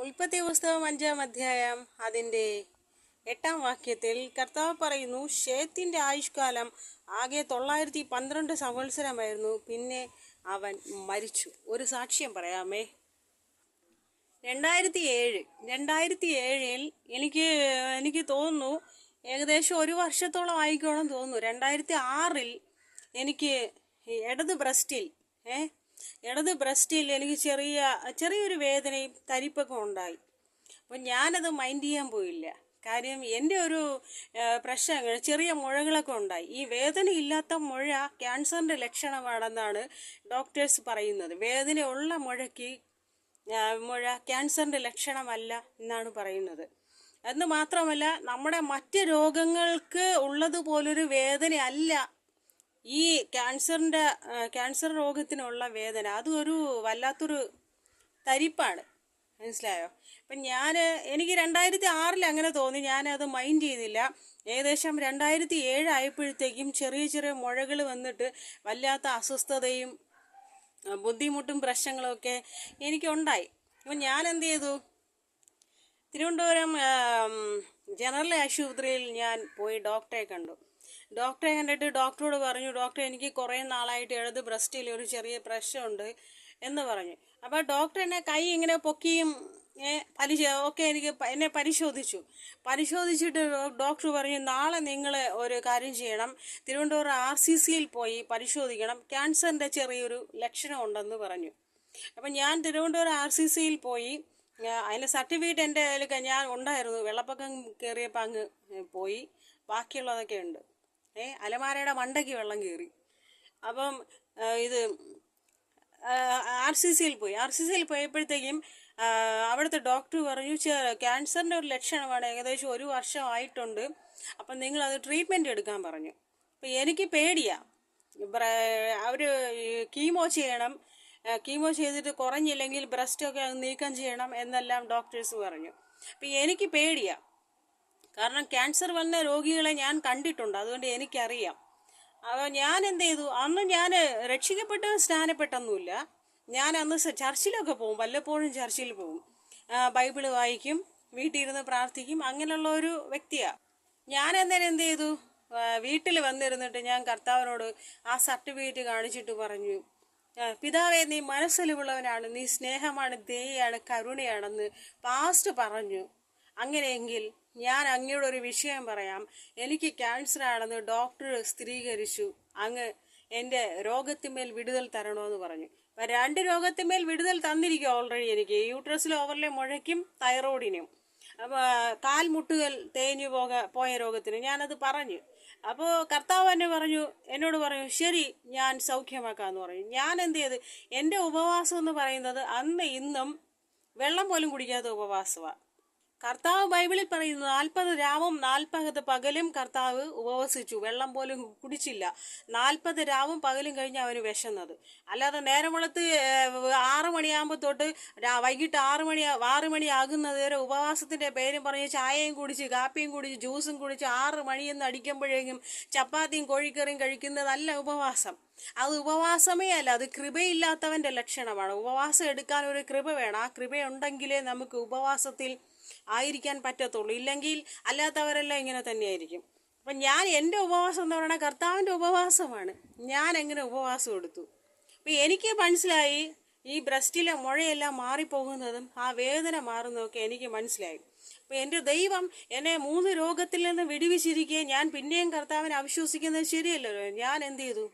ഉൽപ്പത്തി പുസ്തകം 5-ാം അധ്യായം അതിൻ്റെ 8-ാം വാക്യത്തിൽ കർത്താവ് പറയുന്നു, ശേത്തിന്റെ ആയുഷ്കാലം ആകെ 912 സംവത്സരമായിരുന്നു, പിന്നെ അവൻ മരിച്ചു. ഒരു സാക്ഷ്യം പറയാമേ. 2007 എനിക്ക് തോന്നുന്നു ഏകദേശം ഒരു വർഷത്തോളം ആയിക്കോണം തോന്നുന്നു. 2006 എനിക്ക് ഇടത് ബ്രസ്റ്റിൽ എനിക്ക് ചെറിയൊരു വേദനയും തരിപ്പൊക്കെ ഉണ്ടായി. അപ്പം ഞാനത് മൈൻഡ് ചെയ്യാൻ പോയില്ല. കാര്യം എൻ്റെ ഒരു പ്രശ്നങ്ങൾ ചെറിയ മുഴകളൊക്കെ ഉണ്ടായി. ഈ വേദനയില്ലാത്ത മുഴ ക്യാൻസറിൻ്റെ ലക്ഷണമാണെന്നാണ് ഡോക്ടേഴ്സ് പറയുന്നത്. വേദനയുള്ള മുഴ ക്യാൻസറിൻ്റെ ലക്ഷണമല്ല എന്നാണ് പറയുന്നത്. എന്ന് മാത്രമല്ല, നമ്മുടെ മറ്റ് രോഗങ്ങൾക്ക് ഉള്ളതുപോലൊരു വേദനയല്ല ഈ ക്യാൻസർ രോഗത്തിനുള്ള വേദന. അതൊരു വല്ലാത്തൊരു തരിപ്പാണ്. മനസ്സിലായോ? അപ്പം എനിക്ക് 2006 അങ്ങനെ തോന്നി. ഞാനത് മൈൻഡ് ചെയ്തില്ല. ഏകദേശം 2007 ആയപ്പോഴത്തേക്കും ചെറിയ മുഴകൾ വന്നിട്ട് വല്ലാത്ത അസ്വസ്ഥതയും ബുദ്ധിമുട്ടും പ്രശ്നങ്ങളൊക്കെ എനിക്കുണ്ടായി. അപ്പം ഞാൻ എന്ത് ചെയ്തു, തിരുവനന്തപുരം ജനറൽ ആശുപത്രിയിൽ ഞാൻ പോയി ഡോക്ടറെ കണ്ടു. ഡോക്ടറെ കണ്ടിട്ട് ഡോക്ടറോട് പറഞ്ഞു, ഡോക്ടർ എനിക്ക് കുറേ നാളായിട്ട് ഇടത് ബ്രസ്റ്റിൽ ഒരു ചെറിയ പ്രശ്നമുണ്ട് എന്ന് പറഞ്ഞു. അപ്പോൾ ഡോക്ടർ എന്നെ കൈ ഇങ്ങനെ പൊക്കിയും എന്നെ പരിശോധിച്ചിട്ട് ഡോക്ടർ പറഞ്ഞു, നാളെ നിങ്ങൾ ഒരു കാര്യം ചെയ്യണം, തിരുവനന്തപുരം RCCയിൽ പോയി പരിശോധിക്കണം, ക്യാൻസറിൻ്റെ ചെറിയൊരു ലക്ഷണം ഉണ്ടെന്ന് പറഞ്ഞു. അപ്പം ഞാൻ തിരുവനന്തപുരം RCCയിൽ പോയി. അതിൻ്റെ സർട്ടിഫിക്കറ്റ് എൻ്റെ കയ്യിൽ ഞാൻ ഉണ്ടായിരുന്നു. വെള്ളപ്പൊക്കം കയറിയപ്പോൾ അങ്ങ് പോയി. ബാക്കിയുള്ളതൊക്കെ ഉണ്ട്. അലമാരയുടെ മണ്ടയ്ക്ക് വെള്ളം കയറി. അപ്പം RCCയിൽ പോയപ്പോഴത്തേക്കും അവിടുത്തെ ഡോക്ടർ പറഞ്ഞു, ക്യാൻസറിൻ്റെ ഒരു ലക്ഷണമാണ്, ഏകദേശം ഒരു വർഷമായിട്ടുണ്ട്, അപ്പം നിങ്ങളത് ട്രീറ്റ്മെൻറ്റ് എടുക്കാൻ പറഞ്ഞു. അപ്പം എനിക്ക് പേടിയാണ്. അവർ കീമോ ചെയ്തിട്ട് കുറഞ്ഞില്ലെങ്കിൽ ബ്രസ്റ്റൊക്കെ നീക്കം ചെയ്യണം എന്നെല്ലാം ഡോക്ടേഴ്സ് പറഞ്ഞു. അപ്പം എനിക്ക് പേടിയാണ്. കാരണം ക്യാൻസർ വന്ന രോഗികളെ ഞാൻ കണ്ടിട്ടുണ്ട്, അതുകൊണ്ട് എനിക്കറിയാം. അപ്പോൾ ഞാൻ എന്ത് ചെയ്തു, അന്ന് ഞാൻ രക്ഷിക്കപ്പെട്ട് സ്നാനപ്പെട്ടൊന്നുമില്ല. ഞാൻ അന്ന് ചർച്ചിലൊക്കെ പോകും, വല്ലപ്പോഴും ചർച്ചിൽ പോകും, ബൈബിള് വായിക്കും, വീട്ടിൽ ഇരുന്ന് പ്രാർത്ഥിക്കും, അങ്ങനെയുള്ള ഒരു വ്യക്തിയാണ് ഞാൻ. അന്നേരം എന്ത് ചെയ്തു, വീട്ടിൽ വന്നിരുന്നിട്ട് ഞാൻ കർത്താവിനോട് ആ സർട്ടിഫിക്കറ്റ് കാണിച്ചിട്ട് പറഞ്ഞു, പിതാവേ, നീ മനസ്സിലുള്ളവനാണ്, നീ സ്നേഹമാണ്, ദയയാണ്, കരുണയാണെന്ന് പാസ്റ്റ് പറഞ്ഞു. അങ്ങനെയെങ്കിൽ ഞാൻ അങ്ങയോട് ഒരു വിഷയം പറയാം. എനിക്ക് ക്യാൻസർ ആണെന്ന് ഡോക്ടർ സ്ഥിരീകരിച്ചു. അങ്ങ് എൻ്റെ രോഗത്തിന്മേൽ വിടുതൽ തരണമെന്ന് പറഞ്ഞു. അപ്പം 2 രോഗത്തിന്മേൽ വിടുതൽ തന്നിരിക്കും ഓൾറെഡി. എനിക്ക് യൂട്രസിൽ ഓവർലെ മുഴയ്ക്കും തൈറോയിഡിനും കാൽമുട്ടുകൾ തേഞ്ഞു പോയ രോഗത്തിന് ഞാനത് പറഞ്ഞു. അപ്പോൾ കർത്താവ് എന്നോട് പറഞ്ഞു, ശരി, ഞാൻ സൗഖ്യമാക്കാമെന്ന് പറഞ്ഞു. ഞാൻ എന്ത് ചെയ്ത്, എൻ്റെ ഉപവാസം എന്ന് പറയുന്നത് അന്ന് ഇന്നും വെള്ളം പോലും കുടിക്കാത്ത ഉപവാസമാണ്. കർത്താവ് ബൈബിളിൽ പറയുന്നു, 40 രാവും 40 പകലും കർത്താവ് ഉപവസിച്ചു, വെള്ളം പോലും കുടിച്ചില്ല. 40 രാവും പകലും കഴിഞ്ഞ് അവന് വിശന്നത്. അല്ലാതെ നേരം വെളുത്ത് 6 മണിയാകുമ്പോൾ തൊട്ട് വൈകിട്ട് 6 മണി ആകുന്നത് വരെ ഉപവാസത്തിൻ്റെ പേരും പറഞ്ഞ് ചായയും കുടിച്ച് കാപ്പിയും കുടിച്ച് ജ്യൂസും കുടിച്ച് 6 മണിയെന്ന് അടിക്കുമ്പോഴേക്കും ചപ്പാത്തിയും കോഴിക്കറിയും കഴിക്കുന്നതല്ല ഉപവാസം. അത് ഉപവാസമേ അല്ല, അത് കൃപയില്ലാത്തവൻ്റെ ലക്ഷണമാണ്. ഉപവാസം എടുക്കാൻ ഒരു കൃപ വേണം. ആ കൃപയുണ്ടെങ്കിലേ നമുക്ക് ഉപവാസത്തിൽ ആയിരിക്കാൻ പറ്റത്തുള്ളൂ. ഇല്ലെങ്കിൽ അല്ലാത്തവരെല്ലാം ഇങ്ങനെ തന്നെയായിരിക്കും. അപ്പം എൻ്റെ ഉപവാസം എന്ന് പറയുന്നത് കർത്താവിൻ്റെ ഉപവാസമാണ്. ഞാൻ എങ്ങനെ ഉപവാസം എടുത്തു. അപ്പം എനിക്ക് മനസ്സിലായി, ഈ ബ്രസ്റ്റിലെ മുഴയെല്ലാം മാറിപ്പോകുന്നതും ആ വേദന മാറുന്നതൊക്കെ എനിക്ക് മനസ്സിലായി. അപ്പം എൻ്റെ ദൈവം എന്നെ 3 രോഗത്തിൽ നിന്ന് വിടുവിച്ചിരിക്കെ ഞാൻ പിന്നെയും കർത്താവിനെ അവിശ്വസിക്കുന്നത് ശരിയല്ലല്ലോ. ഞാൻ എന്ത് ചെയ്തു,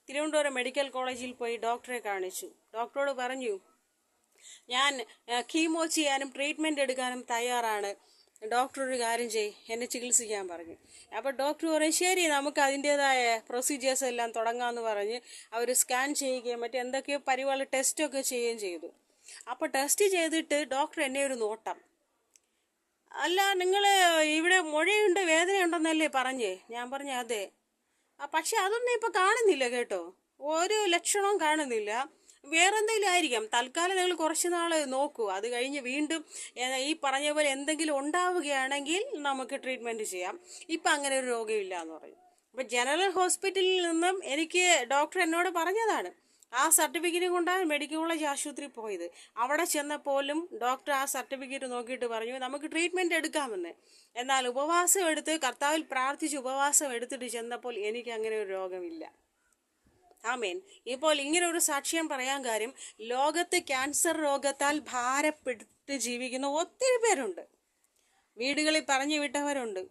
തിരുവനന്തപുരം മെഡിക്കൽ കോളേജിൽ പോയി ഡോക്ടറെ കാണിച്ചു. ഡോക്ടറോട് പറഞ്ഞു, ഞാൻ കീമോ ചെയ്യാനും ട്രീറ്റ്മെൻറ്റ് എടുക്കാനും തയ്യാറാണ്, ഡോക്ടർ ഒരു കാര്യം എന്നെ ചികിത്സിക്കാൻ പറഞ്ഞു. അപ്പോൾ ഡോക്ടർ പറയും, ശരി, നമുക്ക് അതിൻ്റേതായ പ്രൊസീജിയേഴ്സ് എല്ലാം തുടങ്ങാമെന്ന് പറഞ്ഞ് അവർ സ്കാൻ ചെയ്യുകയും എന്തൊക്കെയോ ടെസ്റ്റൊക്കെ ചെയ്യുകയും ചെയ്തു. അപ്പോൾ ടെസ്റ്റ് ചെയ്തിട്ട് ഡോക്ടർ എന്നെ ഒരു നോട്ടം, അല്ല, നിങ്ങൾ ഇവിടെ മുഴയുണ്ട്, വേദനയുണ്ടെന്നല്ലേ പറഞ്ഞേ? ഞാൻ പറഞ്ഞു, അതെ. പക്ഷെ അതൊന്നും ഇപ്പോൾ കാണുന്നില്ല കേട്ടോ, ഒരു ലക്ഷണവും കാണുന്നില്ല. വേറെന്തെങ്കിലും ആയിരിക്കാം. തൽക്കാലം നിങ്ങൾ കുറച്ച് നാൾ നോക്കൂ, അത് കഴിഞ്ഞ് വീണ്ടും ഈ പറഞ്ഞ പോലെ എന്തെങ്കിലും ഉണ്ടാവുകയാണെങ്കിൽ നമുക്ക് ട്രീറ്റ്മെൻറ്റ് ചെയ്യാം. ഇപ്പം അങ്ങനെ ഒരു രോഗമില്ല എന്ന് പറയും. അപ്പം ജനറൽ ഹോസ്പിറ്റലിൽ നിന്നും എനിക്ക് ഡോക്ടർ എന്നോട് പറഞ്ഞതാണ്, ആ സർട്ടിഫിക്കറ്റ് കൊണ്ടാണ് മെഡിക്കൽ കോളേജ് ആശുപത്രി പോയത്. അവിടെ ചെന്നപ്പോലും ഡോക്ടർ ആ സർട്ടിഫിക്കറ്റ് നോക്കിയിട്ട് പറഞ്ഞു നമുക്ക് ട്രീറ്റ്മെൻറ്റ് എടുക്കാമെന്ന്. എന്നാൽ ഉപവാസം എടുത്ത് കർത്താവിൽ പ്രാർത്ഥിച്ച് ഉപവാസം എടുത്തിട്ട് ചെന്നപ്പോൾ എനിക്ക് അങ്ങനെ ഒരു രോഗമില്ല. ആമേൻ. ഇപ്പോൾ ഇങ്ങനെ ഒരു സാക്ഷ്യം പറയാൻ കാര്യം, ലോകത്ത് ക്യാൻസർ രോഗത്താൽ ഭാരപ്പെട്ട് ജീവിക്കുന്ന ഒത്തിരി പേരുണ്ട്. വീടുകളിൽ പറഞ്ഞു വിട്ടവരുണ്ട്,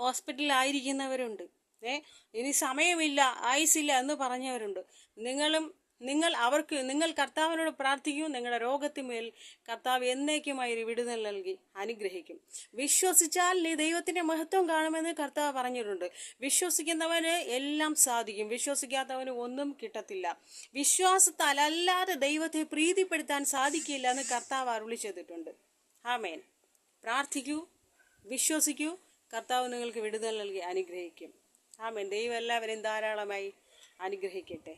ഹോസ്പിറ്റലിലായിരിക്കുന്നവരുണ്ട്, ഇനി സമയമില്ല, ആയുസില്ല എന്ന് പറഞ്ഞവരുണ്ട്. നിങ്ങൾ കർത്താവിനോട് പ്രാർത്ഥിക്കൂ. നിങ്ങളുടെ രോഗത്തിന്മേൽ കർത്താവ് എന്നേക്കുമായി ഒരു വിടുതൽ നൽകി അനുഗ്രഹിക്കും. വിശ്വസിച്ചാൽ നീ ദൈവത്തിന്റെ മഹത്വം കാണുമെന്ന് കർത്താവ് പറഞ്ഞിട്ടുണ്ട്. വിശ്വസിക്കുന്നവന് എല്ലാം സാധിക്കും, വിശ്വസിക്കാത്തവന് ഒന്നും കിട്ടത്തില്ല. വിശ്വാസത്താൽ അല്ലാതെ ദൈവത്തെ പ്രീതിപ്പെടുത്താൻ സാധിക്കില്ല എന്ന് കർത്താവ് അരുളി ചെയ്തിട്ടുണ്ട്. ആമേൻ. പ്രാർത്ഥിക്കൂ, വിശ്വസിക്കൂ, കർത്താവ് നിങ്ങൾക്ക് വിടുതൽ നൽകി അനുഗ്രഹിക്കും. ആമേൻ. ദൈവം എല്ലാവരെയും ധാരാളമായി അനുഗ്രഹിക്കട്ടെ.